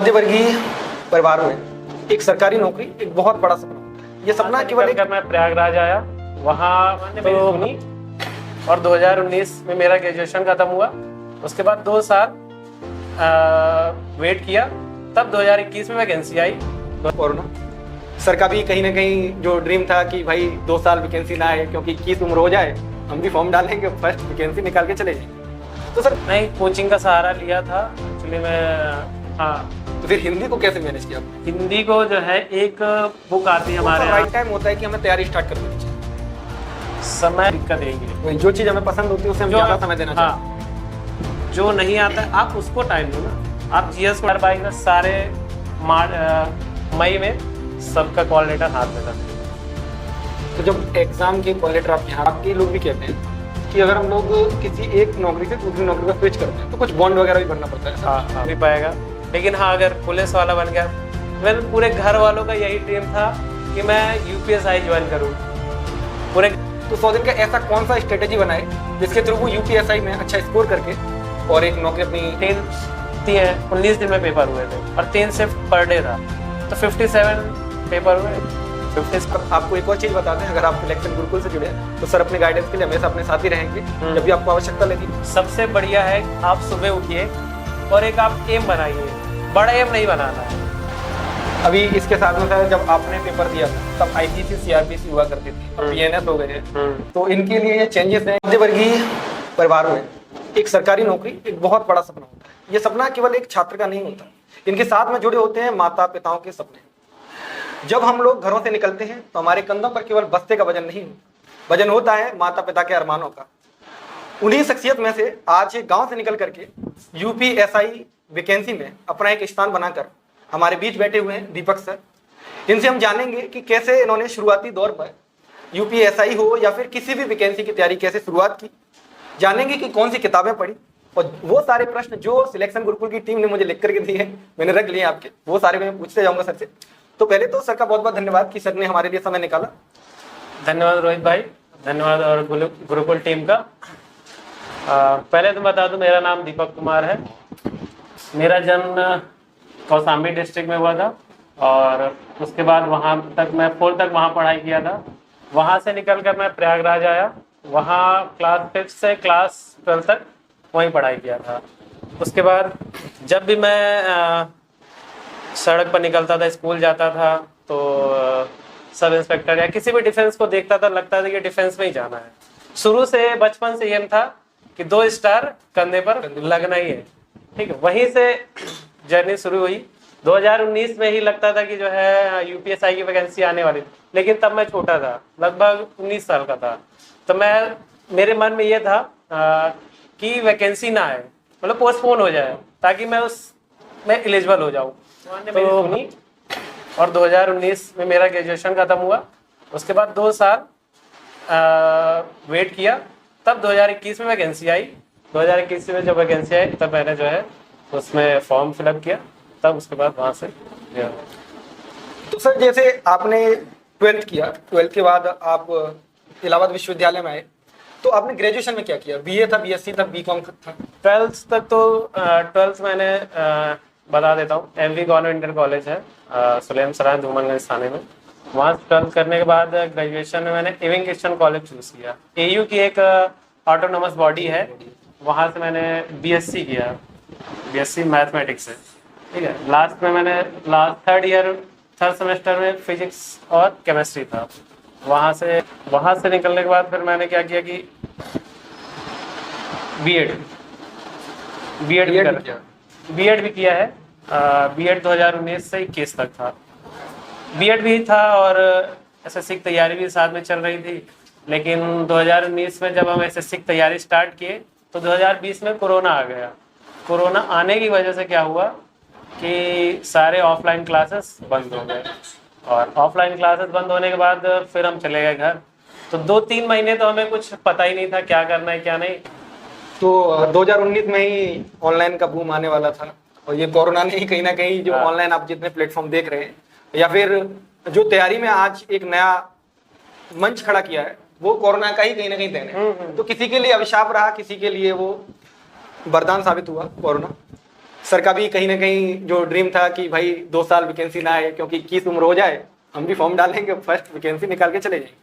मध्यवर्गीय परिवार में एक सरकारी नौकरी एक बहुत बड़ा सपना होता है। ये सपना केवल एक मैं प्रयागराज आया, वहाँ तो सुनी और 2019 में मेरा ग्रेजुएशन खत्म हुआ। उसके बाद 2 साल वेट किया, तब 2021 में वैकेंसी आई। कोरोना सर का भी कहीं ना कहीं जो ड्रीम था कि भाई 2 साल वैकेंसी ना आए, क्योंकि 21 उम्र हो जाए हम भी फॉर्म डालेंगे, फर्स्ट वैकेंसी निकाल के चले जाएंगे। तो सर नहीं, कोचिंग का सहारा लिया था एक्चुअली मैं। हाँ, तो फिर हिंदी को कैसे मैनेज किया? हिंदी को जो है एक बुक आती है हमारे यहाँ। राइट टाइम होता है कि हमें तैयारी स्टार्ट कर देनी चाहिए। समय दिक्कत देंगे, जो चीज़ हमें पसंद होती है उसे हम ज़्यादा समय देना चाहिए। हाँ, जो नहीं आता है आप उसको टाइम दो ना। आप जीएस को बाई में सारे मई में सबका कॉल लेटर हाथ में था। तो जब एग्जाम के कॉल लेटर आपके यहाँ, आपके लोग भी कहते हैं कि अगर हम लोग किसी एक नौकरी से दूसरी नौकरी पर स्विच करते हैं तो कुछ बॉन्ड वगैरह भी भरना पड़ता है। हाँ, भी पाएगा। लेकिन हाँ, अगर पुलिस वाला बन गया, मेरे पूरे घर वालों का यही ड्रीम था कि मैं यूपीएसआई ज्वाइन करूँ पूरे। तो 100 दिन का ऐसा कौन सा स्ट्रेटेजी बनाए जिसके थ्रू वो यूपीएसआई में अच्छा स्कोर करके और एक नौकरी अपनी 19 दिन में पेपर हुए थे और 3 शिफ्ट पर डे था, तो 57 पेपर हुए। 50 पर आपको एक और चीज़ बता दें, अगर आप सिलेक्शन गुरुकुल से जुड़े हैं तो सर अपने गाइडेंस के लिए हमेशा अपने साथ ही रहेंगे जब भी आपको आवश्यकता लगी। सबसे बढ़िया है आप सुबह उठिए और एक आप एम बनाइए, बड़ा एम नहीं बनाना है। अभी इसके साथ में सर जब आपने पेपर दिया था तब आईपीसी सीआरपीसी हुआ करती थी, अब पीएनएस हो गए हैं, तो इनके लिए ये चेंजेस हैं। मध्यवर्गीय परिवार में एक सरकारी नौकरी एक बहुत बड़ा सपना होता है। ये सपना केवल एक छात्र का नहीं होता, इनके साथ में जुड़े होते हैं माता पिताओं के सपने। जब हम लोग घरों से निकलते हैं तो हमारे कंधों पर केवल बस्ते का वजन नहीं, वजन होता है माता पिता के अरमानों का। उन्हीं शख्सियत में से आज एक गांव से निकल करके यूपीएसआई वैकेंसी में अपना एक स्थान बनाकर हमारे बीच बैठे हुए हैं दीपक सर। इनसे हम जानेंगे कि कैसे इन्होंने शुरुआती दौर पर यूपीएसआई हो या फिर किसी भी वैकेंसी की तैयारी कैसे शुरुआत की, जानेंगे कि कौन सी किताबें पढ़ी और वो सारे प्रश्न जो सिलेक्शन गुरुकुल की टीम ने मुझे लिख करके दिए हैं, मैंने रख लिए आपके, वो सारे मैं पूछते जाऊंगा सर से। तो पहले तो सर का बहुत बहुत धन्यवाद कि सर ने हमारे लिए समय निकाला। धन्यवाद रोहित भाई, धन्यवाद और गुरुकुल टीम का। पहले तो बता दूं, मेरा नाम दीपक कुमार है। मेरा जन्म कौशाम्बी डिस्ट्रिक्ट में हुआ था और उसके बाद वहाँ तक मैं 4 तक वहाँ पढ़ाई किया था। वहाँ से निकल कर मैं प्रयागराज आया, वहाँ क्लास 5 से क्लास 12 तक वहीं पढ़ाई किया था। उसके बाद जब भी मैं सड़क पर निकलता था, स्कूल जाता था, तो सब इंस्पेक्टर या किसी भी डिफेंस को देखता था, लगता था कि डिफेंस में ही जाना है। शुरू से बचपन से एम था कि 2 स्टार कंधे पर लगना ही है, ठीक है। वहीं से जर्नी शुरू हुई। 2019 में ही लगता था कि जो है यूपीएसआई की वैकेंसी आने वाली, लेकिन तब मैं छोटा था, लगभग 19 साल का था। तो मेरे मन में ये था कि वैकेंसी ना आए, मतलब पोस्टपोन हो जाए, ताकि मैं उसमें एलिजिबल हो जाऊँ। तो और 2019 में मेरा ग्रेजुएशन खत्म हुआ। उसके बाद 2 साल वेट किया, तब 2021 में वैकेंसी आई। 2021 में जब वैकेंसी आई तब मैंने जो है उसमें फॉर्म फिलअप किया, तब उसके बाद वहाँ से। तो सर जैसे आपने 12th किया, 12th के बाद आप इलाहाबाद विश्वविद्यालय में आए, तो आपने ग्रेजुएशन में क्या किया? बीए था, बीएससी था, बीकॉम था? 12th तक तो 12th मैंने बता देता हूँ, एमवी गवर्नमेंट इंटर कॉलेज है सुलेम सराय धूमनगंज थाने में। वहाँ 12th करने के बाद ग्रेजुएशन में मैंने इविंग क्रिश्चियन कॉलेज चूज किया। एयू की एक ऑटोनोमस बॉडी है, वहाँ से मैंने बीएससी किया, बीएससी मैथमेटिक्स से, ठीक है। लास्ट में मैंने थर्ड सेमेस्टर में फिजिक्स और केमिस्ट्री था। वहाँ से निकलने के बाद फिर मैंने क्या किया कि बीएड भी किया है। बीएड 2019 से 21 तक था। बीएड भी था और एसएससी की तैयारी भी साथ में चल रही थी, लेकिन 2019 में जब हम एसएससी की तैयारी स्टार्ट किए तो 2020 में कोरोना आ गया। कोरोना आने की वजह से क्या हुआ कि सारे ऑफलाइन क्लासेस बंद हो गए, और ऑफलाइन क्लासेस बंद होने के बाद फिर हम चले गए घर। तो 2-3 महीने तो हमें कुछ पता ही नहीं था क्या करना है क्या नहीं। तो 2019 में ही ऑनलाइन का बूम आने वाला था, और ये कोरोना ने ही कहीं ना कहीं जो ऑनलाइन आप जितने प्लेटफॉर्म देख रहे हैं या फिर जो तैयारी में आज एक नया मंच खड़ा किया है, वो कोरोना का ही कहीं ना कहीं देन है। तो किसी के लिए अभिशाप रहा, किसी के लिए वो वरदान साबित हुआ कोरोना। सर का भी कहीं ना कहीं जो ड्रीम था कि भाई 2 साल वैकेंसी ना आए, क्योंकि 21 उम्र हो जाए हम भी फॉर्म डालेंगे, फर्स्ट वैकेंसी निकाल के चले जाएंगे।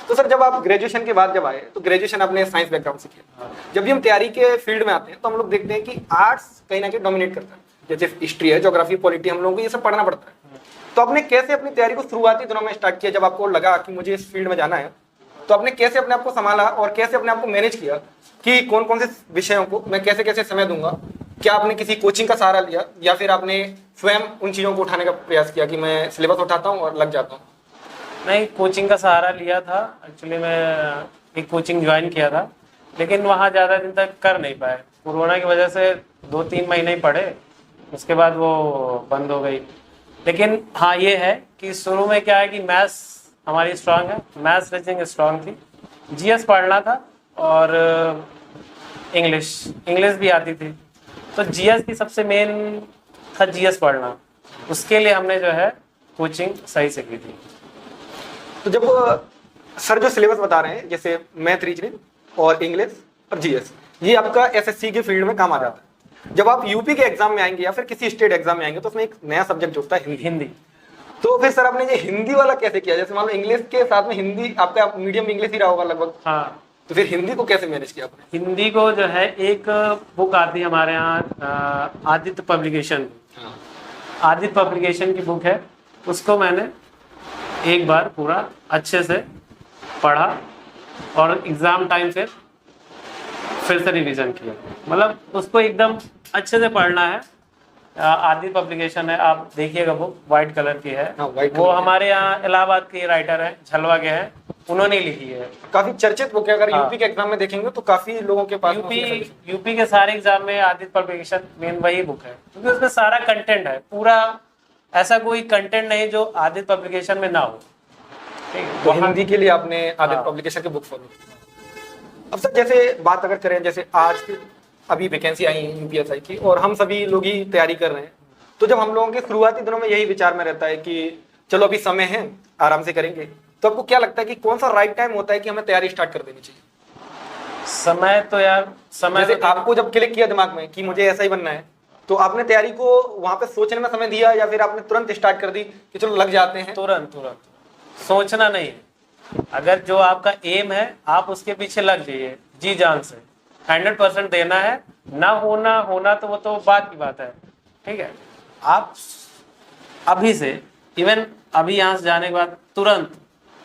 तो सर जब आप ग्रेजुएशन के बाद जब आए तो ग्रेजुएशन आपने साइंस बैकग्राउंड से किया, जब भी हम तैयारी के फील्ड में आते हैं तो हम लोग देखते हैं कि आर्ट्स कहीं ना कहीं डोमिनेट करता है, जैसे हिस्ट्री है, ज्योग्राफी, पॉलिटी, हम लोगों को ये सब पढ़ना पड़ता है। तो आपने कैसे अपनी तैयारी को शुरुआती दिनों में स्टार्ट किया, जब आपको लगा कि मुझे इस फील्ड में जाना है, तो आपने कैसे अपने आप को संभाला और कैसे अपने आप को मैनेज किया कि कौन कौन से विषयों को मैं कैसे कैसे समय दूंगा? क्या आपने किसी कोचिंग का सहारा लिया या फिर आपने स्वयं उन चीज़ों को उठाने का प्रयास किया कि मैं सिलेबस उठाता हूँ और लग जाता हूँ? नहीं, कोचिंग का सहारा लिया था। एक्चुअली मैं एक कोचिंग ज्वाइन किया था, लेकिन वहाँ ज़्यादा दिन तक कर नहीं पाए। कोरोना की वजह से 2-3 महीने ही पढ़े, उसके बाद वो बंद हो गई। लेकिन हाँ, ये है कि शुरू में क्या है कि मैथ्स हमारी स्ट्रांग है, मैथ्स रीजनिंग स्ट्रांग थी, जीएस पढ़ना था और इंग्लिश भी आती थी। तो जीएस की सबसे मेन था जीएस पढ़ना, उसके लिए हमने जो है कोचिंग सही से की थी। तो जब सर जो सिलेबस बता रहे हैं, जैसे मैथ, रीजनिंग और इंग्लिश और जीएस, ये आपका एसएससी के फील्ड में काम आ जाता है। जब आप यूपी के एग्जाम में आएंगे या फिर किसी स्टेट एग्जाम में आएंगे तो उसमें एक नया सब्जेक्ट जुड़ता है हिंदी। तो फिर सर आपने ये हिंदी वाला कैसे किया? जैसे मान लो इंग्लिश के साथ में हिंदी, आपका मीडियम इंग्लिश ही रहा होगा लगभग, हाँ, तो फिर हिंदी को कैसे मैनेज किया आपने? हिंदी को जो है एक बुक आती है हमारे यहाँ, आदित्य पब्लिकेशन। आदित्य पब्लिकेशन की बुक है, उसको मैंने एक बार पूरा अच्छे से पढ़ा और एग्ज़ाम टाइम फिर से रिवीजन किया। मतलब उसको एकदम अच्छे से पढ़ना है। आदित्य पब्लिकेशन है, आप देखिएगा, बुक वाइट कलर की है। हाँ, white वो कलर हमारे यहाँ इलाहाबाद के राइटर हैं, झलवा के हैं, उन्होंने लिखी है। काफी चर्चित बुक है, अगर हाँ। यूपी के एग्जाम में देखेंगे तो काफी लोगों के पास यूपी के सारे एग्जाम में आदित्य पब्लिकेशन मेन वही बुक है, क्योंकि उसमें सारा कंटेंट है पूरा। ऐसा कोई कंटेंट नहीं जो आदित्य पब्लिकेशन में ना हो। ठीक है, तो हिंदी के लिए आपने आदित्य हाँ। पब्लिकेशन की बुक फॉलो की। अब सर जैसे बात अगर करें, जैसे आज की अभी वैकेंसी आई है यूपीएसआई की और हम सभी लोग ही तैयारी कर रहे हैं, तो जब हम लोगों के शुरुआती दिनों में यही विचार में रहता है कि चलो अभी समय है, आराम से करेंगे, तो आपको क्या लगता है कि कौन सा राइट टाइम होता है कि हमें तैयारी स्टार्ट कर देनी चाहिए? समय तो यार, समय जैसे आपको जब क्लिक किया दिमाग में कि मुझे ऐसा ही बनना है, तो आपने तैयारी को वहां पे सोचने में समय दिया या फिर आपने तुरंत स्टार्ट कर दी कि चलो लग जाते हैं? तुरंत सोचना नहीं है। अगर जो आपका एम है, आप उसके पीछे लग जाइए जी जान से, 100% देना है। ना होना तो वो तो बात की बात है। ठीक है, आप अभी से, इवन अभी यहाँ से जाने के बाद तुरंत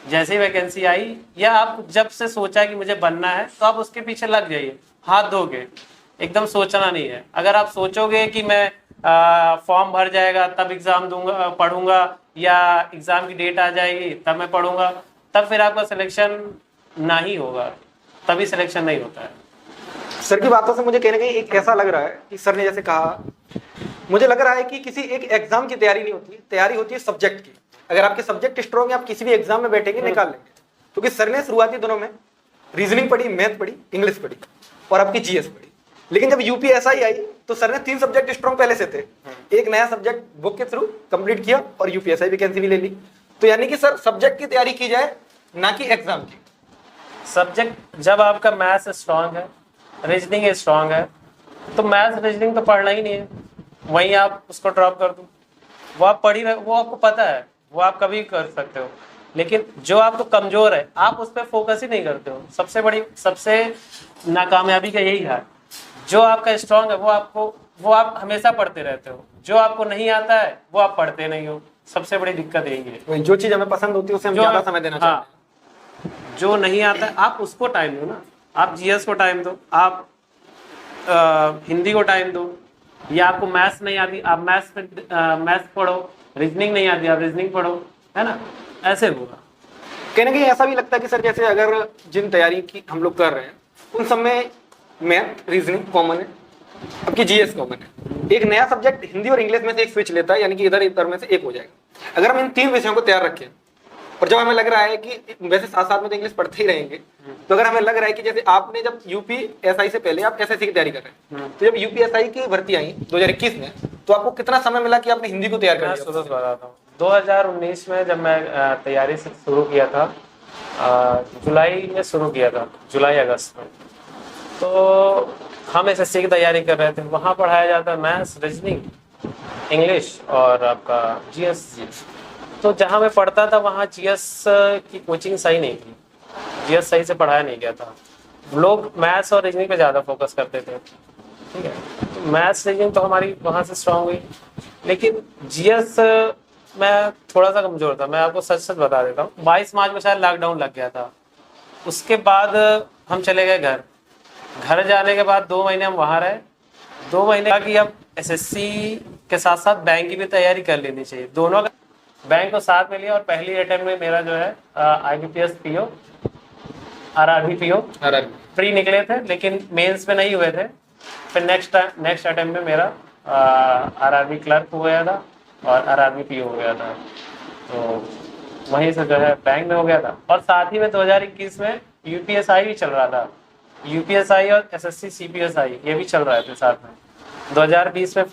जैसे ही वैकेंसी आई, या आप जब से सोचा कि मुझे बनना है, तो आप उसके पीछे लग जाइए, हाथ धोके। एकदम सोचना नहीं है। अगर आप सोचोगे कि मैं फॉर्म भर जाएगा तब एग्जाम दूंगा, पढ़ूंगा, या एग्जाम की डेट आ जाएगी तब मैं पढ़ूंगा, तब फिर आपका सिलेक्शन ना ही होगा, तभी सिलेक्शन नहीं होता है। सर की बातों से मुझे कहीं ना कहीं एक ऐसा लग रहा है कि सर ने जैसे कहा, मुझे लग रहा है कि किसी एक एग्जाम की तैयारी नहीं होती, तैयारी होती है सब्जेक्ट की। अगर आपके सब्जेक्ट स्ट्रॉन्ग है, आप किसी भी एग्जाम में बैठेंगे निकाल लेंगे। क्योंकि सर ने शुरुआती दिनों में रीजनिंग पढ़ी, मैथ पढ़ी, इंग्लिश पढ़ी और आपकी जीएस पढ़ी। लेकिन जब यूपीएसआई आई तो सर ने 3 सब्जेक्ट स्ट्रॉन्ग पहले से थे, एक नया सब्जेक्ट बुक के थ्रू कंप्लीट किया और यूपीएसआई वैकेंसी भी ले ली। तो यानी कि सर सब्जेक्ट की तैयारी की जाए, ना कि एग्जाम की। सब्जेक्ट जब आपका मैथ्स स्ट्रांग है, रीजनिंग स्ट्रांग है, तो मैथ्स रीजनिंग तो पढ़ना ही नहीं है, वहीं आप उसको ड्रॉप कर दो। वो आप पढ़ी रहे, वो आपको पता है, वो आप कभी कर सकते हो। लेकिन जो आपको कमजोर है, आप उस पर फोकस ही नहीं करते हो। सबसे नाकामयाबी का यही है। जो आपका स्ट्रांग है वो आप हमेशा पढ़ते रहते हो, जो आपको नहीं आता है वो आप पढ़ते नहीं हो। सबसे बड़ी दिक्कत यही है। जो चीज हमें पसंद होती है उसे हम ज्यादा समय देना चाहते हैं। जो नहीं आता है आप उसको टाइम दो ना। आप जीएस को टाइम दो, आप हिंदी को टाइम दो, या आपको मैथ्स नहीं आती आप मैथ्स पढ़ो, रीजनिंग नहीं आती आप रीजनिंग पढ़ो, है ना, ऐसे होगा। कहीं ना कहीं ऐसा भी लगता है कि सर जैसे अगर जिन तैयारी की हम लोग कर रहे हैं उन सब में मैथ रीजनिंग कॉमन है, आपकी जीएस कॉमन है, एक नया सब्जेक्ट हिंदी और इंग्लिश में से एक स्विच लेता है, यानी कि इधर में से एक हो जाएगा। अगर हम इन 3 विषयों को तैयार रखें और जब हमें लग रहा है कि वैसे साथ साथ में तो इंग्लिश पढ़ते ही रहेंगे, तो अगर हमें लग रहा है कि जैसे आपने जब यूपीएसआई से पहले आप एसएससी की तैयारी कर रहे हैं, तो जब यूपीएसआई की भर्ती आई 2021 में, तो आपको कितना समय मिला कि आपने हिंदी को तैयार कर लिया? बताता हूँ, 2019 में जब मैं तैयारी से शुरू किया था, जुलाई में शुरू किया था, जुलाई अगस्त में, तो हम एसएससी की तैयारी कर रहे थे, वहाँ पढ़ाया जाता है मैथ्स, रीजनिंग, इंग्लिश और आपका जीएस। तो जहाँ मैं पढ़ता था वहाँ जीएस की कोचिंग सही नहीं थी, जीएस सही से पढ़ाया नहीं गया था। लोग मैथ्स और रीजनिंग पे ज़्यादा फोकस करते थे, ठीक है। तो मैथ्स रीजनिंग तो हमारी वहाँ से स्ट्रांग हुई, लेकिन जीएस मैं थोड़ा सा कमज़ोर था। मैं आपको सच सच बता देता हूँ, 22 मार्च में शायद लॉकडाउन लग गया था। उसके बाद हम चले गए घर। घर जाने के बाद 2 महीने हम वहाँ रहे। 2 महीने का कि अब एसएससी के साथ साथ बैंक की भी तैयारी कर लेनी चाहिए, दोनों का बैंक को साथ में लिया। और पहली अटेम्प्ट में मेरा जो है IBPS PO, RRB PO pre निकले थे, लेकिन मेंस में नहीं हुए थे। फिर नेक्स्ट अटेम्प्ट में मेरा आरआरबी क्लर्क हो गया था और आरआरबी पीओ हो गया था। तो वहीं से जो है बैंक में हो गया था। और साथ ही में 2021 में यूपीएसआई भी चल रहा था, यूपीएसआई और एसएससी सीपीएसआई ये भी चल रहे थे साथ में। 2020 में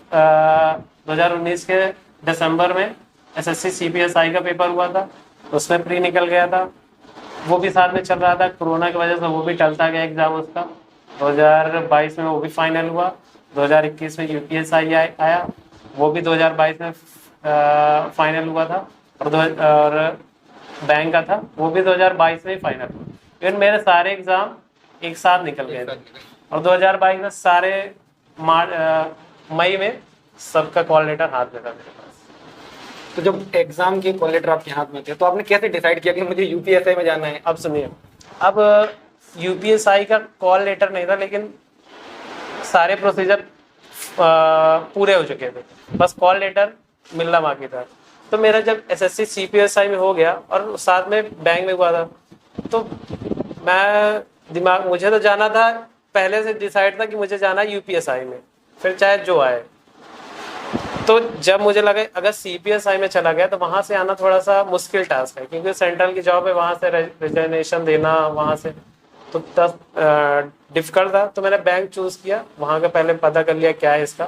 2019 के दिसंबर में एसएससी सीपीएसआई का पेपर हुआ था, उसमें प्री निकल गया था, वो भी साथ में चल रहा था। कोरोना की वजह से वो भी टलता गया एग्जाम उसका। 2022 में वो भी फाइनल हुआ। 2021 में यूपीएसआई आया, वो भी 2022 में फाइनल हुआ था। और बैंक का था, वो भी 2022 में ही फाइनल हुआ। इवन मेरे सारे एग्जाम एक साथ निकल गए थे। और 2022 में सारे मई में सबका कॉल लेटर हाथ में था मेरे पास। तो जब एग्जाम के कॉल लेटर आपके हाथ में थे तो आपने कैसे डिसाइड किया कि मुझे यूपीएसआई में जाना है? अब सुनिए, अब यूपीएसआई का कॉल लेटर नहीं था, लेकिन सारे प्रोसीजर पूरे हो चुके थे, बस कॉल लेटर मिलना बाकी था। तो मेरा जब एसएससी सीपीएसआई में हो गया और साथ में बैंक में हुआ था, तो मुझे तो जाना था, पहले से डिसाइड था कि मुझे जाना है यूपीएसआई में, फिर चाहे जो आए। तो जब मुझे लगा अगर सीपीएसआई में चला गया तो वहाँ से आना थोड़ा सा मुश्किल टास्क है, क्योंकि सेंट्रल की जॉब है, वहाँ से रिजर्वेशन देना वहाँ से तो डिफिकल्ट था। तो मैंने बैंक चूज़ किया, वहाँ का पहले पता कर लिया क्या है इसका।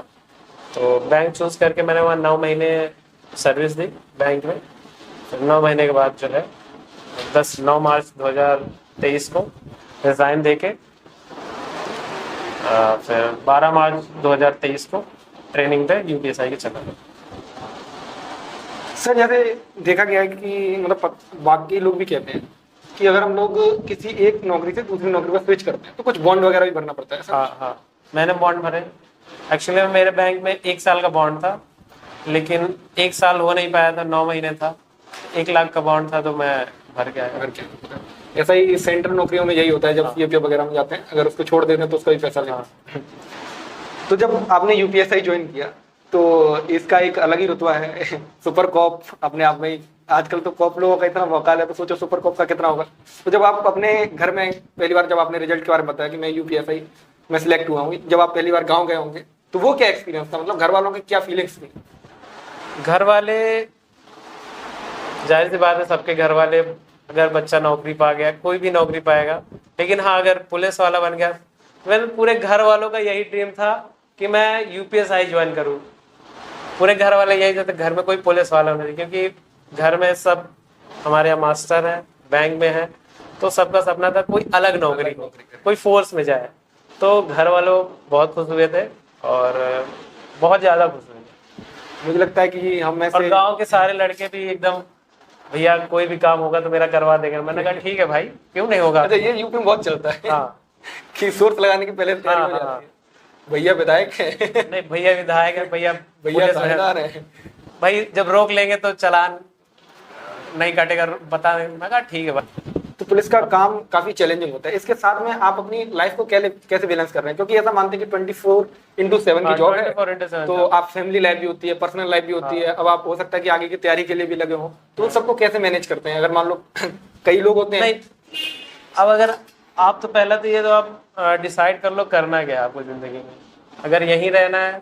तो बैंक चूज़ करके मैंने वहाँ 9 महीने सर्विस दी बैंक में। फिर 9 महीने के बाद जो है 9 मार्च 2023 को रिज़ाइन देके फिर 12 मार्च 2023 को ट्रेनिंग पे यूपीएसआई के चला गया। सर जैसे देखा गया है कि मतलब बाकी लोग भी कहते हैं कि अगर हम लोग किसी एक नौकरी से दूसरी नौकरी पर स्विच करते हैं तो कुछ बॉन्ड वगैरह भी भरना पड़ता है सर? हाँ, मैंने बॉन्ड भरे। एक्चुअली मेरे बैंक में 1 साल का बॉन्ड था, लेकिन 1 साल हो नहीं पाया था, 9 महीने था। 1 लाख का बॉन्ड था, तो मैं भर के आया। ऐसा ही सेंट्रल नौकरियों में यही होता है, जब सीएपीओ वगैरह में जाते हैं, अगर उसको छोड़ देते हैं तो उसका भी पैसा लेते हैं। तो जब आपने यूपीएसआई ज्वाइन किया तो इसका एक अलग ही रुतबा है, सुपर कॉप अपने आप में ही। आजकल तो कॉप लोगों का इतना वकाल है, तो सोचो सुपर कॉप का कितना होगा। तो जब आप अपने घर में पहली बार जब आपने रिजल्ट के बारे में बताया कि मैं यूपीएसआई में सिलेक्ट हुआ हूँ, जब आप पहली बार गाँव गए होंगे तो वो क्या एक्सपीरियंस था? मतलब घर वालों की क्या फीलिंग्स थी? घर वाले, जाहिर सी बात है, सबके घर वाले, अगर बच्चा नौकरी पा गया, कोई भी नौकरी पाएगा, लेकिन हाँ अगर पुलिस वाला बन गया, मेरे पूरे घर वालों का यही ड्रीम था कि मैं यूपीएसआई ज्वाइन करूँ। पूरे घर वाले यही चाहते, घर में कोई पुलिस वाला नहीं, क्योंकि घर में सब हमारे यहाँ मास्टर हैं, बैंक में है, तो सबका सपना था कोई अलग नौकरी, कोई फोर्स में जाए। तो घर वालों बहुत खुश हुए थे और बहुत ज़्यादा खुश हुए। मुझे लगता है कि हम में और गांव के सारे लड़के भी एकदम, भैया कोई भी काम होगा तो मेरा करवा देगा। मैंने कहा ठीक है भाई, क्यों नहीं होगा। अच्छा, ये यूपी में बहुत चलता है। हाँ, कि सोर्स लगाने की पहले तैयारी हो जाती है। भैया विधायक है, नहीं भैया विधायक है, भैया थानेदार है, भाई जब रोक लेंगे तो चालान नहीं काटेगा, बता देंगे। मैं कहा ठीक है भाई। तो पुलिस का काम काफी चैलेंजिंग होता है। इसके साथ में आप अपनी लाइफ को कैसे बैलेंस कर रहे हैं? क्योंकि ऐसा मानते हैं कि 24/7 की जॉब है, 24/7 तो आप फैमिली लाइफ भी होती है, पर्सनल लाइफ भी होती है। अब आप हो सकता है कि आगे की तैयारी के लिए भी लगे हो, तो उन सबको कैसे मैनेज करते हैं? अगर मान लो कई लोग होते हैं। नहीं, अब अगर आप तो पहला तो ये तो आप डिसाइड कर लो करना क्या है आपको जिंदगी में। अगर यहीं रहना है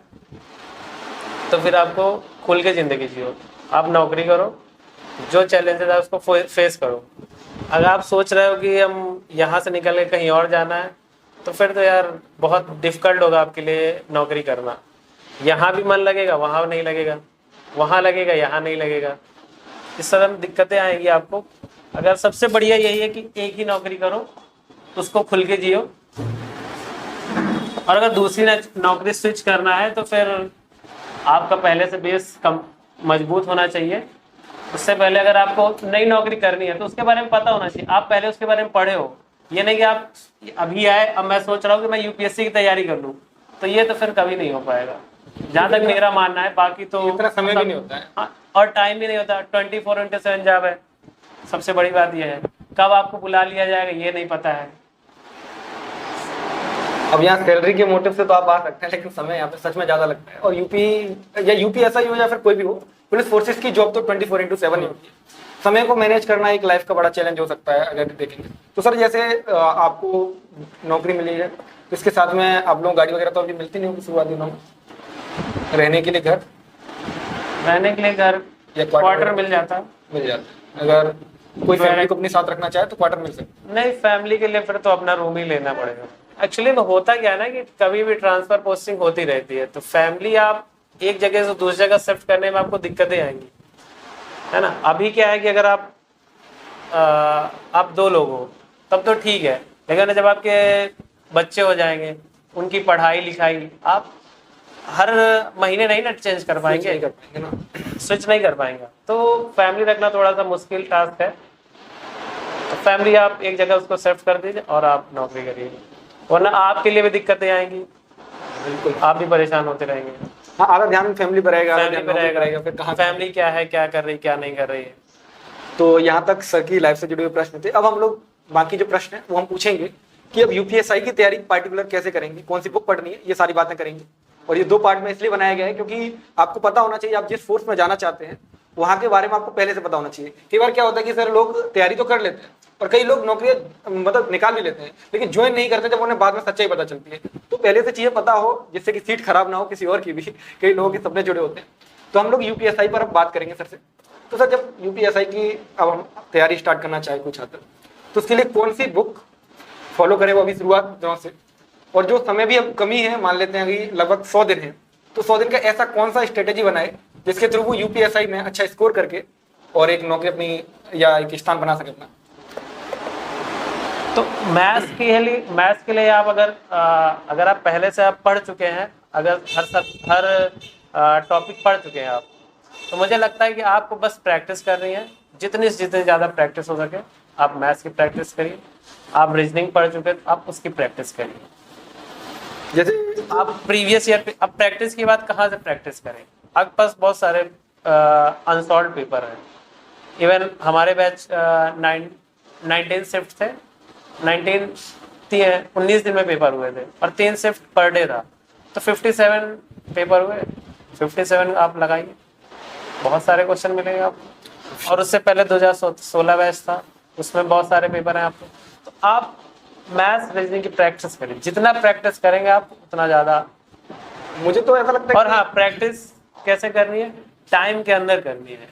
तो फिर आपको खुल के जिंदगी जियो, आप नौकरी करो, जो चैलेंजेस है उसको फेस करो। अगर आप सोच रहे हो कि हम यहाँ से निकल के कहीं और जाना है, तो फिर तो यार बहुत डिफिकल्ट होगा आपके लिए नौकरी करना। यहाँ भी मन लगेगा, वहाँ नहीं लगेगा, वहाँ लगेगा, यहाँ नहीं लगेगा। इस तरह दिक्कतें आएंगी आपको। अगर सबसे बढ़िया यही है कि एक ही नौकरी करो, उसको खुल के जियो, और अगर दूसरी नौकरी स्विच करना है तो फिर आपका पहले से बेस कम मजबूत होना चाहिए। उससे पहले अगर आपको नई नौकरी करनी है तो उसके बारे में पता होना चाहिए, आप पहले उसके बारे में पढ़े हो। ये नहीं कि आप अभी आए अब मैं सोच रहा हूँ कि मैं यूपीएससी की तैयारी कर लूँ, तो ये तो फिर कभी नहीं हो पाएगा, जहाँ तक मेरा मानना है। बाकी तो इतना समय भी नहीं होता है। हाँ, और टाइम भी नहीं होता। 24/7 जॉब है। सबसे बड़ी बात यह है कब आपको बुला लिया जाएगा ये नहीं पता है। अब यहाँ सैलरी के मोटिव से तो आप आ सकते हैं, लेकिन समय यहाँ पे सच में ज्यादा लगता है। और यूपीएसआई हो या फिर कोई भी हो, पुलिस फोर्सेस की जॉब तो 24/7 ही होती है। समय को मैनेज करना एक लाइफ का बड़ा चैलेंज हो सकता है अगर देखेंगे तो। सर जैसे आपको नौकरी मिली है तो इसके साथ में आप लोग गाड़ी वगैरह तो अभी मिलती नहीं होगी शुरुआती दिनों में, रहने के लिए घर या क्वार्टर मिल जाता है। मिल जाता है। अगर कोई फैमिली को अपने साथ रखना चाहे तो क्वार्टर मिल सकता है। नहीं, फैमिली के लिए फिर तो अपना रूम ही लेना पड़ेगा। एक्चुअली में होता क्या है ना कि कभी भी ट्रांसफर पोस्टिंग होती रहती है, तो फैमिली आप एक जगह से दूसरी जगह शिफ्ट करने में आपको दिक्कतें आएंगी, है ना। अभी क्या है कि अगर आप 2 लोग हो तब तो ठीक है, लेकिन जब आपके बच्चे हो जाएंगे, उनकी पढ़ाई लिखाई आप हर महीने नहीं ना चेंज कर पाएंगे, स्विच नहीं कर पाएंगे, तो फैमिली रखना थोड़ा सा मुश्किल टास्क है। तो फैमिली आप एक जगह उसको शिफ्ट कर दीजिए और आप नौकरी करिए, वरना आपके लिए भी दिक्कतें आएंगी, बिल्कुल आप भी परेशान होते रहेंगे। हाँ, आधा ध्यान फैमिली पर रहेगा, फैमिली पे रहेगा, फिर कहाँ फैमिली क्या है, क्या कर रही, क्या नहीं कर रही है। तो यहाँ तक सर की लाइफ से जुड़े हुए प्रश्न थे। अब हम लोग बाकी जो प्रश्न है वो हम पूछेंगे कि अब यूपीएसआई की तैयारी पार्टिकुलर कैसे करेंगे, कौन सी बुक पढ़नी है, ये सारी बातें करेंगे। और ये 2 पार्ट में इसलिए बनाया गया है क्योंकि आपको पता होना चाहिए आप जिस फोर्स में जाना चाहते हैं वहाँ के बारे में आपको पहले से पता होना चाहिए। कई बार क्या होता है कि सर लोग तैयारी तो कर लेते हैं और कई लोग नौकरियां मतलब निकाल भी लेते हैं, लेकिन ज्वाइन नहीं करते जब उन्हें बाद में सच्चाई पता चलती है। तो पहले से चीजें पता हो जिससे कि सीट खराब ना हो किसी और की भी, कई लोगों के सपने जुड़े होते हैं। तो हम लोग यूपीएसआई पर अब बात करेंगे सर से। तो सर जब यूपीएसआई की अब हम तैयारी स्टार्ट करना चाहे कोई छात्र, तो उसके लिए कौन सी बुक फॉलो करें वो अभी शुरुआत दिनों से, और जो समय भी अब कमी है, मान लेते हैं कि लगभग 100 दिन है, तो 100 दिन का ऐसा कौन सा स्ट्रेटेजी बनाए जिसके थ्रू वो यूपीएसआई में अच्छा स्कोर करके और एक नौकरी अपनी या एक स्थान बना सके अपना। तो मैथ्स के लिए आप अगर आप पहले से आप पढ़ चुके हैं, अगर हर टॉपिक पढ़ चुके हैं आप, तो मुझे लगता है कि आपको बस प्रैक्टिस करनी है। जितनी ज़्यादा प्रैक्टिस हो सके आप मैथ्स की प्रैक्टिस करिए। आप रीजनिंग पढ़ चुके हैं तो आप उसकी प्रैक्टिस करिए। जैसे आप प्रीवियस ईयर पे, अब प्रैक्टिस की बात कहाँ से प्रैक्टिस करें, आपके पास बहुत सारे अनसॉल्व पेपर हैं। इवन हमारे बैच 19 शिफ्ट थे, 19 दिन में पेपर हुए थे और 3 शिफ्ट पर डे था, तो 57 पेपर हुए। 57 आप लगाइए, बहुत सारे क्वेश्चन मिलेंगे आपको। और उससे पहले 2016 बैच था, उसमें बहुत सारे पेपर हैं आपको। तो आप मैथ्स रीजनिंग की प्रैक्टिस करें, जितना प्रैक्टिस करेंगे आप उतना ज़्यादा। मुझे तो ऐसा लगता है और हाँ, प्रैक्टिस कैसे करनी है, टाइम के अंदर करनी है।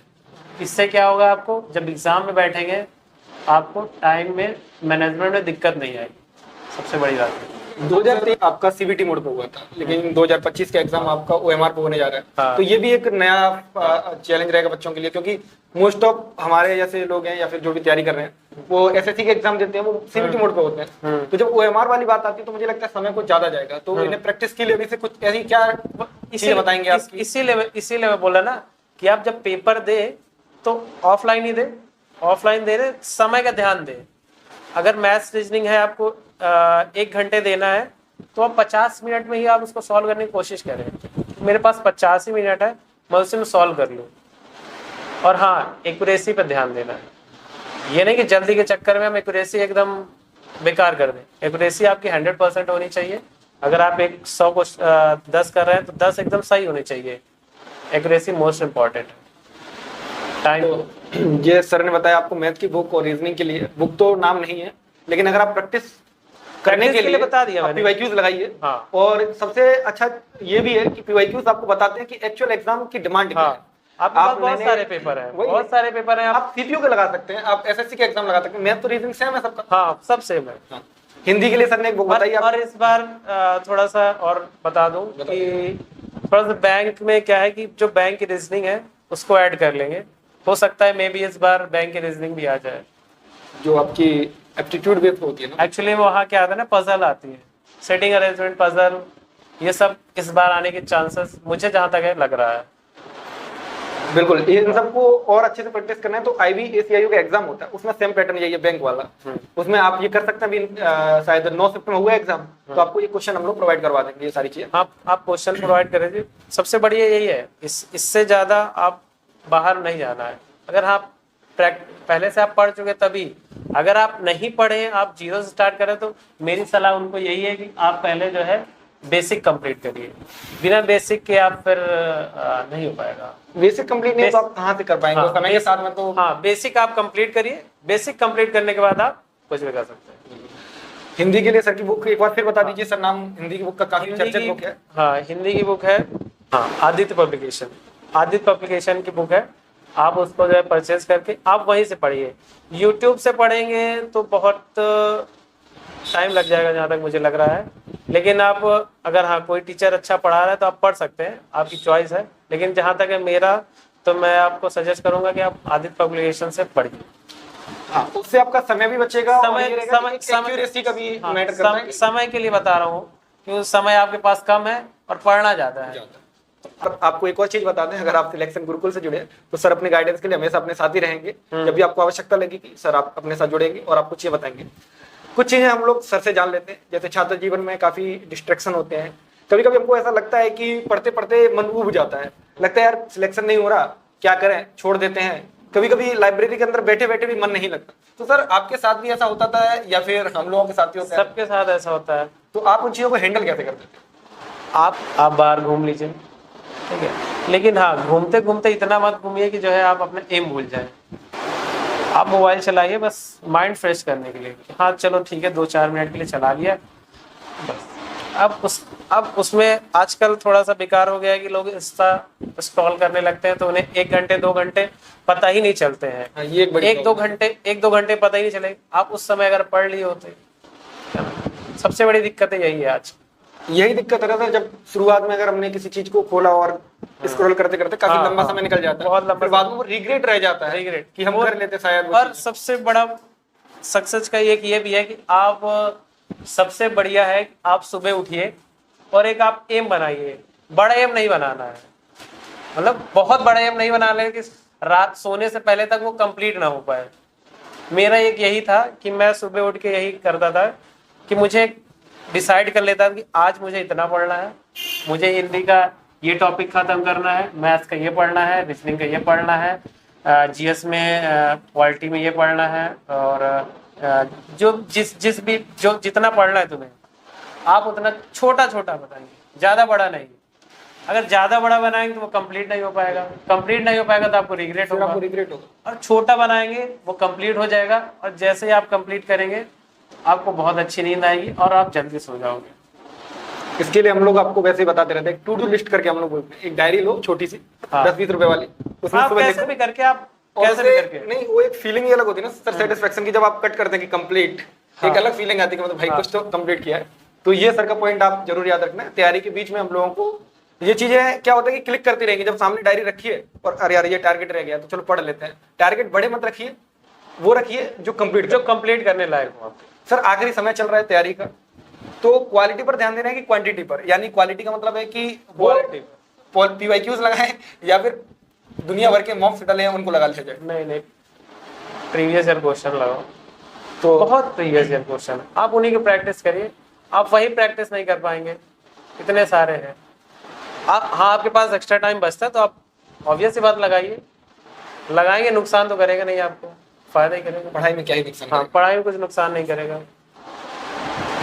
इससे क्या होगा, आपको जब एग्जाम में बैठेंगे आपको टाइम में मैनेजमेंट में दिक्कत नहीं आएगी। सबसे बड़ी बात है 2023 आपका सीबीटी मोड पे हुआ था, लेकिन 2025 का एग्जाम आपका ओएमआर पे होने जा रहा है। हाँ। तो ये भी एक नया चैलेंज रहेगा बच्चों के लिए, क्योंकि मोस्ट ऑफ हमारे जैसे लोग हैं या फिर जो भी तैयारी कर रहे हैं वो एसएससी के एग्जाम देते हैं, वो सीबीटी मोड पे होते हैं। तो जब ओएमआर वाली बात आती है तो मुझे लगता है समय कुछ ज्यादा जाएगा। तो इन्हें प्रैक्टिस के लिए अभी से कुछ ऐसी क्या चीजें बताएंगे आप? इसीलिए मैं बोला ना कि आप जब पेपर दे तो ऑफलाइन ही दे, ऑफलाइन दे रहे, समय का ध्यान दे। अगर मैथ्स रीजनिंग है आपको 1 घंटे देना है तो आप 50 मिनट में ही आप उसको सॉल्व करने की कोशिश करें। मेरे पास 50 ही मिनट है, मैं उसी में सॉल्व कर लूँ। और हाँ, एक्यूरेसी पर ध्यान देना है। ये नहीं कि जल्दी के चक्कर में हम एक्यूरेसी एकदम बेकार कर दें। एक्यूरेसी आपकी 100% होनी चाहिए। अगर आप 100 को 10 कर रहे हैं तो 10 एकदम सही होनी चाहिए। एक्यूरेसी मोस्ट इम्पॉर्टेंट है। टाइम तो ये सर ने बताया आपको मैथ की बुक और रीजनिंग के लिए बुक तो नाम नहीं है, लेकिन अगर आप प्रैक्टिस करने के लिए बता दिया मैंने, पीवाईक्यूज लगाइए। हाँ। और सबसे अच्छा ये भी है कि पीवाईक्यूज आपको बताते हैं कि एक्चुअल एग्जाम की डिमांड क्या है। आपके पास बहुत सारे पेपर हैं, बहुत सारे पेपर हैं। आप सीपीयू के लगा सकते हैं, आप एसएससी के एग्जाम लगा सकते हैं। मैथ तो रीजनिंग सेम है सबका। हाँ, सब सेम है। हाँ। हिंदी के लिए सर ने एक बुक बताई। और इस बार थोड़ा सा और बता दूं कि थोड़ा सा बैंक में क्या है कि जो बैंक की रीजनिंग है उसको ऐड कर लेंगे। हो सकता है मे बी इस बार बैंक की रीजनिंग भी आ जाए, जो आपकी एप्टीट्यूड बेस्ड होती है ना। एक्चुअली वहाँ क्या आता है ना, पजल आती है। सेटिंग अरेंजमेंट, पजल, ये सब इस बार आने के चांसेस मुझे जहाँ तक है लग रहा है। बिल्कुल, इन सबको और अच्छे से प्रैक्टिस करना है तो IBACIU का एग्जाम होता है, उसमें सेम पैटर्न यही है, बैंक वाला। उसमें आप ये कर सकते हैं, अभी शायद 9 सितंबर हुआ एग्जाम, तो आपको ये क्वेश्चन हम लोग प्रोवाइड करवा देंगे, ये सारी चीजें। आप क्वेश्चन प्रोवाइड करेंगे, सबसे बढ़िया यही है। इससे ज़्यादा आप बाहर नहीं जाना है। अगर आप पहले से आप पढ़ चुके तभी, अगर आप नहीं पढ़े, आप जीरो से स्टार्ट करें, तो मेरी सलाह उनको यही है कि आप पहले जो है बेसिक कंप्लीट करिए। बिना बेसिक के आप फिर नहीं हो पाएगा। बेसिक कंप्लीट नहीं तो आप कहाँ से कर पाएंगे? हाँ, समय के साथ में तो हाँ, बेसिक आप कंप्लीट करिए। बेसिक कंप्लीट करने के बाद आप कुछ भी कर सकते हैं। हिंदी के लिए सर की बुक एक बार फिर बता दीजिए सर, नाम हिंदी की बुक का काफी चर्चित बुक है। हाँ, हिंदी की बुक है, हाँ, आदित्य पब्लिकेशन। आदित्य पब्लिकेशन की बुक है। आप उसको जो है परचेज करके आप वहीं से पढ़िए। यूट्यूब से पढ़ेंगे तो बहुत टाइम लग जाएगा जहाँ तक मुझे लग रहा है। लेकिन आप अगर हाँ कोई टीचर अच्छा पढ़ा रहा है तो आप पढ़ सकते हैं, आपकी चॉइस है। लेकिन जहाँ तक है मेरा, तो मैं आपको सजेस्ट करूंगा कि आप आदित्य पब्लिकेशन से पढ़िए। हाँ, उससे आपका समय भी बचेगा और समय ये रहेगा कि समय एक्यूरेसी का भी हाँ, मैटर करता है। समय के लिए बता रहा हूँ कि उस समय आपके पास कम है और पढ़ना ज़्यादा है। और आपको एक और चीज बता दें, अगर आप सिलेक्शन गुरुकुल से जुड़े तो सर अपने गाइडेंस के लिए हमेशा अपने साथ ही रहेंगे। जब भी आपको आवश्यकता लगेगी सर आप अपने साथ जुड़ेंगे और आपको चीजें बताएंगे। कुछ चीजें हम लोग सर से जान लेते हैं, जैसे छात्र जीवन में काफी डिस्ट्रैक्शन होते हैं। कभी कभी हमको ऐसा लगता है कि पढ़ते पढ़ते मन ऊब जाता है, लगता है यार सिलेक्शन नहीं हो रहा, क्या करें, छोड़ देते हैं। कभी कभी लाइब्रेरी के अंदर बैठे बैठे भी मन नहीं लगता। तो सर आपके साथ भी ऐसा होता था या फिर हम लोगों के साथ ही होता है? सबके साथ ऐसा होता है। तो आप उन चीजों को हैंडल कैसे करते थे? आप बाहर घूम लीजिए, ठीक है, लेकिन हाँ घूमते घूमते इतना मत घूमिए कि जो है आप अपने एम भूल जाएं। आप मोबाइल चलाइए बस माइंड फ्रेश करने के लिए। हाँ चलो ठीक है, 2-4 मिनट के लिए चला लिया बस। अब उसमें आजकल थोड़ा सा बेकार हो गया है कि लोग इंस्टा स्क्रॉल करने लगते हैं, तो उन्हें 1 घंटे 2 घंटे पता ही नहीं चलते हैं। हाँ, ये एक बड़ी 1-2 घंटे पता ही नहीं चले। आप उस समय अगर पढ़ लिए होते, सबसे बड़ी दिक्कत यही है आज। यही दिक्कत रहता है जब शुरुआत में अगर हमने किसी चीज को खोला और स्क्रॉल करते करते काफी हाँ, लंबा हाँ, समय निकल जाता है, बहुत लंबा फिर बाद में वो रिग्रेट रह जाता है, रिग्रेट कि हम कर लेते शायद वो और चीज़। सबसे बड़ा सक्सेस का एक ये भी है कि आप सबसे बढ़िया है कि आप सुबह उठिए और एक आप एम बनाइए। बड़ा एम नहीं बनाना है, मतलब बहुत बड़ा एम नहीं बनाना है कि रात सोने से पहले तक वो कंप्लीट ना हो पाए। मेरा एक यही था कि मैं सुबह उठ के यही करता था कि मुझे डिसाइड कर लेता था कि आज मुझे इतना पढ़ना है, मुझे हिंदी का ये टॉपिक खत्म करना है, मैथ्स का ये पढ़ना है, रीजनिंग का ये पढ़ना है, जीएस में क्वालिटी में ये पढ़ना है, और जो जितना पढ़ना है तुम्हें आप उतना छोटा छोटा बताएंगे, ज़्यादा बड़ा नहीं। अगर ज़्यादा बड़ा बनाएंगे तो वो कंप्लीट नहीं हो पाएगा, कंप्लीट नहीं हो पाएगा तो आपको रिग्रेट होगा। और छोटा बनाएंगे वो कंप्लीट हो जाएगा, और जैसे ही आप कंप्लीट करेंगे आपको बहुत अच्छी नींद आएगी और आप जल्दी सो जाओगे। इसके लिए हम लोग आपको वैसे ही बताते रहते हैं, टू डू लिस्ट करके हम लोग बोलते हैं, एक डायरी लो छोटी सी, हाँ। 10-20 रुपए वाली, उसमें आप सुबह कैसे भी करके आप और कैसे भी करके नहीं, वो एक फीलिंग ही अलग होती है ना सर, सेटिस्फेक्शन की, जब आप कट करते हैं कि कंप्लीट, एक अलग फीलिंग आती है कि मतलब भाई कुछ तो कंप्लीट किया है। तो ये सर का पॉइंट आप जरूर याद रखना है। तैयारी के बीच में हम लोगों को ये चीजें क्या होता है कि क्लिक करती रहेंगी, जब सामने डायरी रखिए और अरे यार ये टारगेट रह गया तो चलो पढ़ लेते हैं। टारगेट बड़े मत रखिए, वो रखिए जो कंप्लीट करने लायक हो। सर आखिरी समय चल रहा है तैयारी का, तो क्वालिटी पर ध्यान देना है कि क्वांटिटी पर? यानी क्वालिटी का मतलब है कि वो PYQs लगाएं या फिर दुनिया भर के मॉक्स डले हैं उनको लगा लिया जाए? नहीं, प्रीवियस ईयर क्वेश्चन लगाओ, तो बहुत प्रीवियस ईयर क्वेश्चन, आप उन्हीं की प्रैक्टिस करिए। आप वही प्रैक्टिस नहीं कर पाएंगे, इतने सारे हैं। आप हाँ आपके पास एक्स्ट्रा टाइम बचता है तो आप ऑब्वियस सी बात लगाएंगे, नुकसान तो करेगा नहीं, आपको फायदा ही करेगा। पढ़ाई में क्या ही नुकसान? हाँ, पढ़ाई में कुछ नुकसान नहीं करेगा।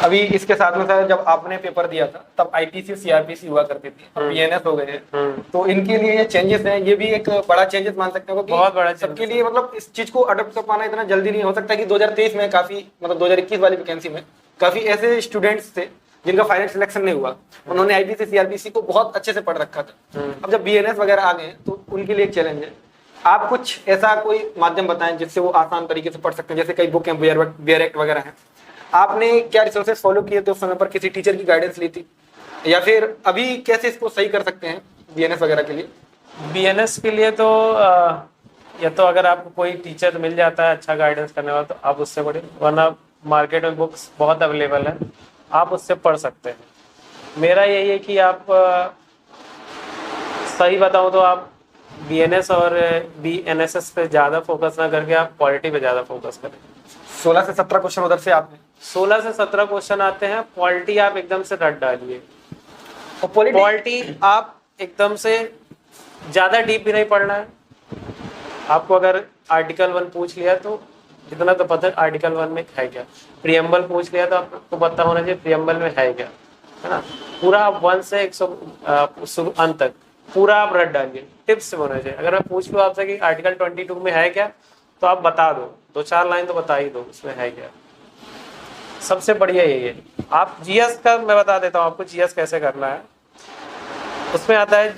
अभी इसके साथ में सर जब आपने पेपर दिया था तब IPC CRPC हुआ करती थी, अब PNS हो गए हैं, तो इनके लिए ये चेंजेस हैं, ये भी एक बड़ा चेंजेस मान सकते हो, बहुत बड़ा सबके लिए। मतलब इस चीज को अडॉप्ट कर पाना इतना जल्दी नहीं हो सकता कि 2023 में काफी, मतलब 2021 वाली वैकेंसी में काफी ऐसे स्टूडेंट्स थे जिनका फाइनल सिलेक्शन नहीं हुआ, उन्होंने IPC CRPC को बहुत अच्छे से पढ़ रखा था। अब जब BNS वगैरह आ गए तो उनके लिए एक चैलेंज है। आप कुछ ऐसा कोई माध्यम बताएं जिससे वो आसान तरीके से पढ़ सकते हैं, जैसे कई बुक हैं, बेयर एक्ट वगैरह हैं, आपने क्या रिसोर्सेज फॉलो किए थे उस समय पर? किसी टीचर की गाइडेंस ली थी, या फिर अभी कैसे इसको सही कर सकते हैं BNS वगैरह के लिए? BNS के लिए तो या तो अगर आपको कोई टीचर मिल जाता है अच्छा गाइडेंस करने वाला तो आप उससे पढ़िए, वरना मार्केट में बुक्स बहुत अवेलेबल है। आप उससे पढ़ सकते हैं। मेरा यही है कि आप सही बताऊं तो आप BNS और BNSS पे ज़्यादा फोकस ना करके आप पॉलिटी पे ज़्यादा फोकस करें। 16 से 17 क्वेश्चन उधर से आपने, 16 से 17 क्वेश्चन आते हैं। पॉलिटी आप एकदम से रट डालिए। और पॉलिटी पॉलिटी आप एकदम से ज़्यादा डीप भी नहीं पढ़ना है। आपको अगर आर्टिकल 1 पूछ लिया तो इतना तो पता है आर्टिकल 1 में है क्या। प्रियम्बल पूछ लिया तो आपको पता होना चाहिए प्रियम्बल में है क्या, है ना। पूरा आप 1 से 100 अंत तक पूरा आप रट डालिए, टिप्स से होना चाहिए। अगर मैं पूछ लूँ आपसे कि आर्टिकल 22 में है क्या, तो आप बता दो, 2-4 लाइन तो बता ही दो उसमें है क्या। सबसे बढ़िया यही है। आप GS का मैं बता देता हूँ आपको GS कैसे करना है। उसमें आता है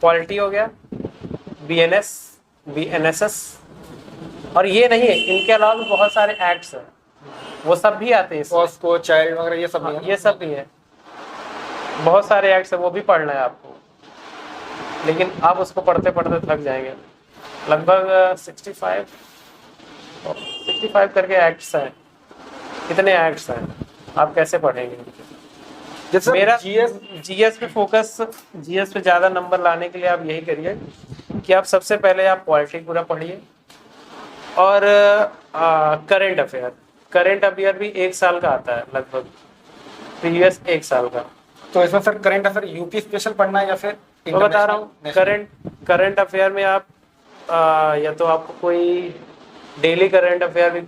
पॉलिटी हो गया, BNS, BNSS, और ये नहीं है, इनके अलावा भी बहुत सारे एक्ट्स हैं, वो सब भी आते हैं इसमें। पॉस्को, चाइल्ड वगैरह ये सब हाँ, नहीं है? ये सब भी है, बहुत सारे एक्ट्स हैं, वो भी पढ़ना है आपको। लेकिन आप उसको पढ़ते पढ़ते थक जाएंगे। लगभग 65 करके एक्ट्स हैं। कितने एक्ट्स हैं, आप कैसे पढ़ेंगे? जैसे मेरा GS GS पे फोकस, GS पे ज़्यादा नंबर लाने के लिए आप यही करिए कि आप सबसे पहले आप पॉलिटी पूरा पढ़िए और करंट अफेयर भी 1 साल का आता है लगभग, प्रीवियस 1 साल का। तो इसमें sir current affair UP special पढ़ना है या फिर मैं बता रहा हूँ, international? करंट अफेयर में आप या तो आपको कोई डेली करंट अफेयर भी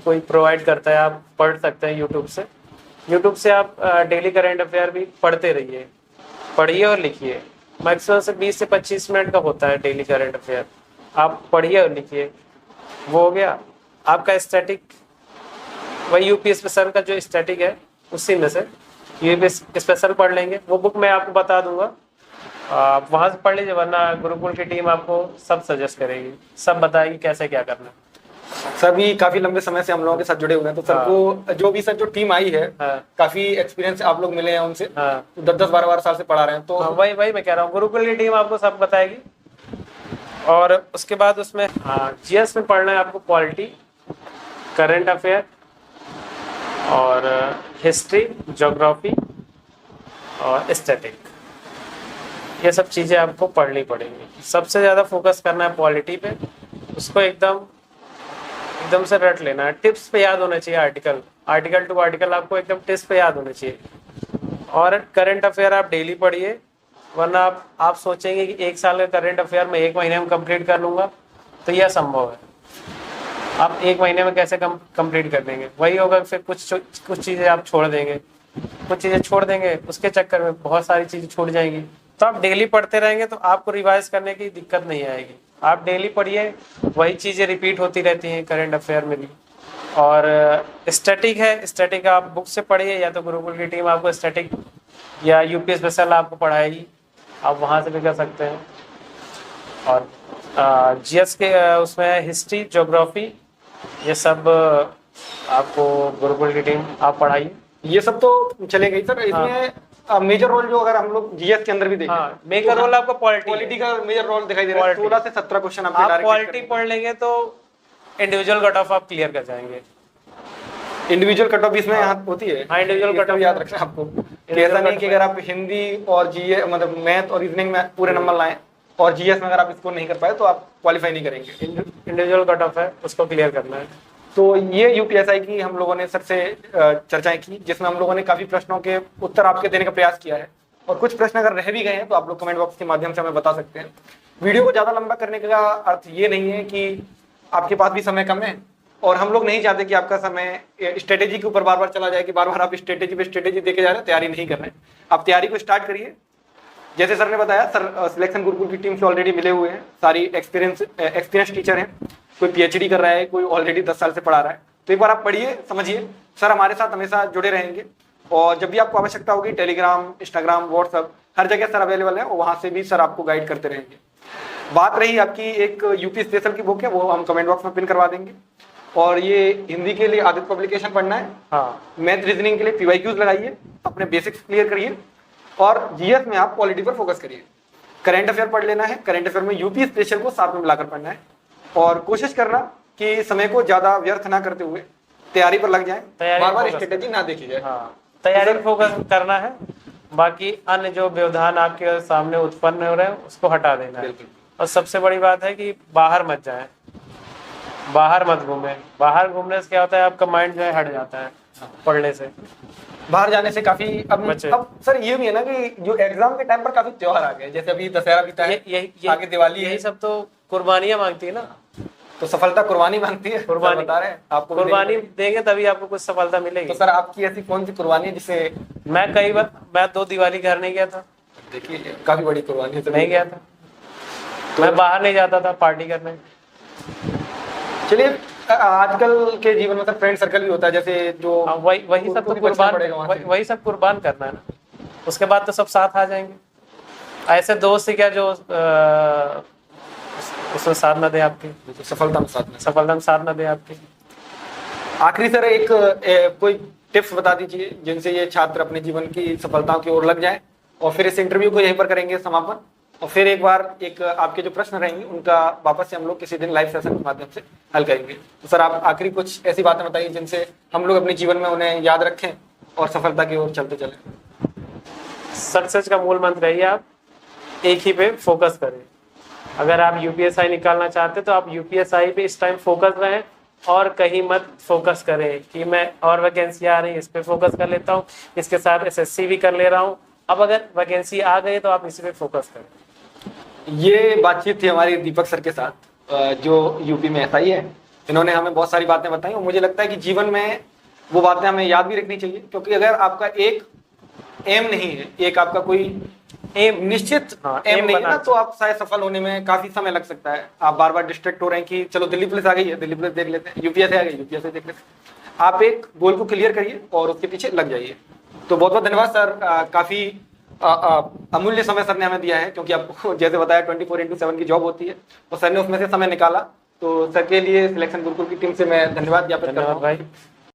कोई प्रोवाइड करता है, आप पढ़ सकते हैं यूट्यूब से आप डेली करंट अफेयर भी पढ़ते रहिए, पढ़िए और लिखिए। मैक्सिमम से 20 से 25 मिनट का होता है डेली करंट अफेयर, आप पढ़िए और लिखिए। वो हो गया आपका स्टैटिक, वही यूपी स्पेशल का जो स्टैटिक है उसी में से यूपी स्पेशल पढ़ लेंगे। वो बुक मैं आपको बता दूंगा, आप वहाँ से पढ़ लीजिए, वरना गुरुकुल की टीम आपको सब सजेस्ट करेगी, सब बताएगी कैसे क्या करना है। सर भी काफी लंबे समय से हम लोगों के साथ जुड़े हुए हैं, तो सर को जो भी सर जो टीम आई है, काफी एक्सपीरियंस आप लोग मिले हैं उनसे, 10-10, 12-12 साल से पढ़ा रहे हैं। तो वही मैं कह रहा हूँ, गुरुकुल की टीम आपको सब बताएगी। और उसके बाद उसमें GS में पढ़ना है आपको पॉलिटी, करंट अफेयर और हिस्ट्री, ज्योग्राफी और स्टैटिक, ये सब चीज़ें आपको पढ़नी पड़ेंगी। सबसे ज़्यादा फोकस करना है पॉलिटी पे, उसको एकदम से रट लेना है। टिप्स पे याद होना चाहिए, आर्टिकल टू आर्टिकल आपको एकदम टिप्स पे याद होने चाहिए। और करंट अफेयर आप डेली पढ़िए, वरना आप सोचेंगे कि 1 साल का करंट अफेयर मैं 1 महीने में कंप्लीट कर लूँगा, तो यह असंभव है। आप 1 महीने में कैसे कंप्लीट कर देंगे? वही होगा, फिर कुछ चीज़ें आप छोड़ देंगे, उसके चक्कर में बहुत सारी चीज़ें छूट जाएंगी। तो आप डेली पढ़ते रहेंगे तो आपको रिवाइज करने की दिक्कत नहीं आएगी। आप डेली पढ़िए, वही चीज़ें रिपीट होती रहती हैं करंट अफेयर में भी। और स्टैटिक आप बुक से पढ़िए, या तो गुरुकुल की टीम आपको स्टैटिक या यूपी स्पेशल आपको पढ़ाएगी, आप वहाँ से भी कर सकते हैं। और GS के उसमें हिस्ट्री, ज्योग्राफी, ये सब आपको गुरुकुल की टीम आप पढ़ाइए। ये सब तो चले गई सर। इसमें मेजर रोल जो अगर हम लोग GS के अंदर भी देखें, मेजर रोल आपको पॉलिटी का मेजर रोल दिखाई दे रहा है। 16 से 17 क्वेश्चन आप पॉलिटी पढ़ लेंगे तो इंडिविजुअल कट ऑफ आप क्लियर कर जाएंगे। इंडिविजुअल कट ऑफ इसमें यहाँ होती है। हाँ, इंडिविजुअल कट ऑफ याद रखना आपको, ऐसा नहीं कि अगर आप हिंदी और GS मतलब मैथ और रीजनिंग में पूरे नंबर लाएं और GS में अगर आप इसको नहीं कर पाए तो आप क्वालिफाई नहीं करेंगे। इंडिविजुअल कट ऑफ है, उसको क्लियर करना है। तो ये UPSI की हम लोगों ने सर से चर्चाएं की, जिसमें हम लोगों ने काफी प्रश्नों के उत्तर आपके देने का प्रयास किया है। और कुछ प्रश्न अगर रह भी गए हैं तो आप लोग कमेंट बॉक्स के माध्यम से हमें बता सकते हैं। वीडियो को ज्यादा लंबा करने का अर्थ ये नहीं है कि आपके पास भी समय कम है और हम लोग नहीं चाहते कि आपका समय स्ट्रेटेजी के ऊपर बार बार चला जाए, कि बार बार आप स्ट्रेटेजी पे स्ट्रेटेजी देके जा रहे हैं, तैयारी नहीं कर रहे हैं। आप तैयारी को स्टार्ट करिए। जैसे सर ने बताया, सर सिलेक्शन गुरुकुल की टीम से ऑलरेडी मिले हुए हैं, सारी एक्सपीरियंस टीचर हैं, कोई PhD कर रहा है, कोई ऑलरेडी 10 साल से पढ़ा रहा है। तो एक बार आप पढ़िए, समझिए। सर हमारे साथ हमेशा जुड़े रहेंगे और जब भी आपको आवश्यकता होगी टेलीग्राम, इंस्टाग्राम, व्हाट्सअप, हर जगह सर अवेलेबल है और वहाँ से भी सर आपको गाइड करते रहेंगे। बात रही आपकी एक यूपी स्पेशल की बुक है, वो हम कमेंट बॉक्स में पिन करवा देंगे। और ये हिंदी के लिए आदित्य पब्लिकेशन पढ़ना है। मैथ रीजनिंग के लिए PYQs लगाइए, अपने बेसिक्स क्लियर करिए और GS में आप पॉलिटी पर फोकस करिए। करंट अफेयर पढ़ लेना है, करंट अफेयर में यूपी स्पेशल को साथ में मिलाकर पढ़ना है और कोशिश करना कि समय को ज़्यादा व्यर्थ ना करते हुए तैयारी पर लग जाए, तैयारी बार बार focus स्ट्रेटेजी ना देखी जाए। हाँ, तैयारी पे फोकस करना है, बाकी अन्य जो व्यवधान आपके सामने उत्पन्न हो रहे हैं उसको हटा देना है। बिल्कुल। और सबसे बड़ी बात है कि बाहर मत जाएं, बाहर मत घूमें। बाहर घूमने से क्या होता है, आपका माइंड जो है हट जाता है पढ़ने से। बाहर जाने से काफी बचे। अब सर ये भी है ना कि जो एग्जाम के टाइम पर काफी त्योहार आ गए, जैसे अभी दशहरा बीता है, आगे दिवाली है, यही सब तो कुर्बानियां मांगती है ना। तो सफलता कुर्बानी मांगती है। कुर्बानी बता रहे हैं आपको, कुर्बानी देंगे तभी आपको कुछ सफलता मिलेगी। तो सर आपकी ऐसी कौन सी कुर्बानी है जिसे, मैं कई बार, मैं 2 दिवाली घर नहीं गया था, देखिए काफी बड़ी कुर्बानी है। नहीं गया था, मैं बाहर नहीं जाता था पार्टी करने। चलिए आजकल के जीवन में सर फ्रेंड सर्कल भी होता है, जैसे जो वही सब उसको तो भी बचना कुर्बान, पड़ेगा वहाँ से। वही सब कुर्बान करना है ना, उसके बाद तो सब साथ आ जाएंगे। ऐसे दोस्त ही क्या जो उसमें साथ न दे आपकी, सफलता में साथ में। सफलता में साथ न दे आपकी। आखिरी सर एक कोई टिप्स बता दीजिए जिनसे ये छात्र अपने जीवन की सफलताओं की ओर लग जाए, और फिर इस इंटरव्यू को यहीं पर करेंगे समापन, और फिर एक बार एक आपके जो प्रश्न रहेंगे उनका वापस से हम लोग किसी दिन लाइव सेशन के माध्यम से हल करेंगे। तो सर आप आखिरी कुछ ऐसी बातें बताइए जिनसे हम लोग अपने जीवन में उन्हें याद रखें और सफलता की ओर चलते चलें। सक्सेस का मूल मंत्र है, आप एक ही पे फोकस करें। अगर आप यूपीएसआई निकालना चाहते तो आप यूपीएसआई पे इस टाइम फोकस रहें, और कहीं मत फोकस करें कि मैं और वैकेंसी आ रही है इस पे फोकस कर लेता हूँ, इसके साथ एसएससी भी कर ले रहा हूँ। अब अगर वैकेंसी आ गई तो आप इसी पे फोकस करें। ये बातचीत थी हमारी दीपक सर के साथ, जो यूपी में एसआई है। इन्होंने हमें बहुत सारी बातें बताई, और मुझे लगता है कि जीवन में वो बातें हमें याद भी रखनी चाहिए, क्योंकि अगर आपका एक एम नहीं है, एक आपका कोई एम निश्चित एम नहीं है ना, तो आप शायद सफल होने में काफी समय लग सकता है। आप बार बार डिस्ट्रैक्ट हो रहे हैं कि चलो दिल्ली पुलिस आ गई है, दिल्ली पुलिस देख लेते हैं, यूपीएससी आ गई, यूपीएससी देख लेते हैं। आप एक गोल को क्लियर करिए और उसके पीछे लग जाइए। तो बहुत बहुत धन्यवाद सर, काफी अमूल्य समय सर ने हमें दिया है, क्योंकि आपको जैसे बताया 24/7 की जॉब होती है, और सर ने उसमें से समय निकाला। तो सर के लिए सिलेक्शन गुरुकुल की टीम से मैं धन्यवाद ज्ञापित करता हूँ। भाई।